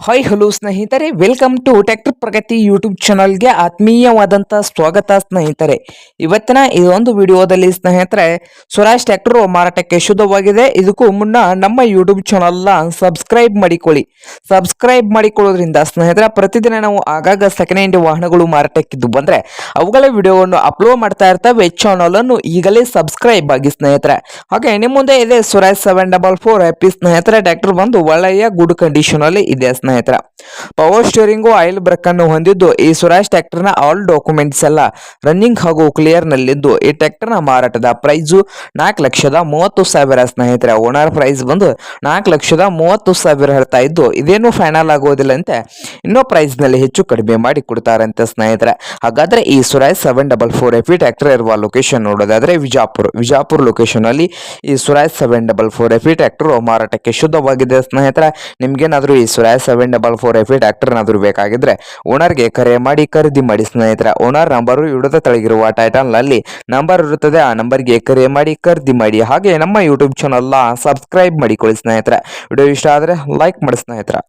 Hi hello ಸ್ನೇಹಿತರೆ, welcome to tractor Pragati YouTube ಚಾನಲ್ಗೆ ಆತ್ಮೀಯವಾದಂಥ ಸ್ವಾಗತ ಸ್ನೇಹಿತರೆ. ಇವತ್ತಿನ ಈ ಒಂದು ವಿಡಿಯೋದಲ್ಲಿ ಸ್ನೇಹಿತರೆ, ಸ್ವರಾಜ್ ಟ್ರ್ಯಾಕ್ಟರ್ ಮಾರಾಟಕ್ಕೆ ಶುದ್ಧವಾಗಿದೆ. ಇದಕ್ಕೂ ಮುನ್ನ ನಮ್ಮ ಯೂಟ್ಯೂಬ್ ಚಾನಲ್ನ ಸಬ್ಸ್ಕ್ರೈಬ್ ಮಾಡಿಕೊಳ್ಳಿ. ಸಬ್ಸ್ಕ್ರೈಬ್ ಮಾಡಿಕೊಳ್ಳೋದ್ರಿಂದ ಸ್ನೇಹಿತರೆ, ಪ್ರತಿದಿನ ನಾವು ಆಗಾಗ ಸೆಕೆಂಡ್ ಹ್ಯಾಂಡ್ ವಾಹನಗಳು ಮಾರಾಟಕ್ಕಿದ್ದು ಬಂದರೆ ಅವುಗಳ ವಿಡಿಯೋವನ್ನು ಅಪ್ಲೋಡ್ ಮಾಡ್ತಾ ಇರ್ತವೆ. ಚಾನಲ್ ಅನ್ನು ಈಗಲೇ ಸಬ್ಸ್ಕ್ರೈಬ್ ಆಗಿ ಸ್ನೇಹಿತರೆ. ಹಾಗೆ ನಿಮ್ಮ ಮುಂದೆ ಇದೆ ಸ್ವರಾಜ್ 744 ಎಪಿ ಸ್ನೇಹಿತರೆ. ಟ್ರ್ಯಾಕ್ಟರ್ ಬಂದು ಒಳ್ಳೆಯ ಗುಡ್ ಕಂಡೀಷನ್ ಅಲ್ಲಿ ಇದೆ ಸ್ನೇಹಿತರ. ಪವರ್ ಸ್ಟೀರಿಂಗು ಆಯಿಲ್ ಬ್ರೇಕ್ ಅನ್ನು ಹೊಂದಿದ್ದು ಈ ಸ್ವರಾಜ್ ಟ್ರ್ಯಾಕ್ಟರ್ ನ ಆಲ್ ಡಾಕ್ಯುಮೆಂಟ್ಸ್ ಎಲ್ಲ ರನ್ನಿಂಗ್ ಹಾಗೂ ಕ್ಲಿಯರ್ ನಲ್ಲಿದ್ದು ಈ ಟ್ರ್ಯಾಕ್ಟರ್ ನ ಮಾರಾಟದ ಪ್ರೈಸ್ 4,30,000 ಸ್ನೇಹಿತರೆ. ಓನರ್ ಪ್ರೈಸ್ ಬಂದು 4,30,000 ಹೇಳ್ತಾ ಇದ್ದು ಇದೇನು ಫೈನಲ್ ಆಗೋದಿಲ್ಲ ಅಂತೆ, ಇನ್ನೂ ಪ್ರೈಸ್ ನಲ್ಲಿ ಹೆಚ್ಚು ಕಡಿಮೆ ಮಾಡಿ ಕೊಡ್ತಾರಂತೆ ಸ್ನೇಹಿತರೆ. ಹಾಗಾದ್ರೆ ಈ ಸ್ವರಾಜ್ 744 ಎಫಿ ಟ್ರ್ಯಾಕ್ಟರ್ ಇರುವ ಲೊಕೇಶನ್ ನೋಡೋದಾದ್ರೆ ವಿಜಾಪುರ ಲೊಕೇಶನ್ ಅಲ್ಲಿ ಈ ಸ್ವರಾಜ್ 744 ಎಫಿ ಟ್ರ್ಯಾಕ್ಟರ್ ಮಾರಾಟಕ್ಕೆ ಶುದ್ಧವಾಗಿದೆ ಸ್ನೇಹಿತರೆ. ನಿಮ್ಗೇನಾದ್ರೂ ಈ ಸ್ವರಾಜ್ 744 ಎಫಿ ಟ್ರ್ಯಾಕ್ಟರ್ ಏನಾದರೂ ಬೇಕಾಗಿದ್ರೆ ಓನರ್ಗೆ ಕರೆ ಮಾಡಿ ಖರೀದಿ ಮಾಡಿ ಸ್ನೇಹಿತರೆ. ಓನರ್ ನಂಬರ್ ವಿಡಿಯೋದ ತೆಳಗಿರುವ ಟೈಟಲ್ ನಲ್ಲಿ ನಂಬರ್ ಇರುತ್ತದೆ, ಆ ನಂಬರ್ಗೆ ಕರೆ ಮಾಡಿ ಖರೀದಿ ಮಾಡಿ. ಹಾಗೆ ನಮ್ಮ ಯೂಟ್ಯೂಬ್ ಚಾನಲ್ ಸಬ್ಸ್ಕ್ರೈಬ್ ಮಾಡಿಕೊಳ್ಳಿ ಸ್ನೇಹಿತರೆ. ವಿಡಿಯೋ ಇಷ್ಟ ಆದರೆ ಲೈಕ್ ಮಾಡಿ ಸ್ನೇಹಿತರೆ.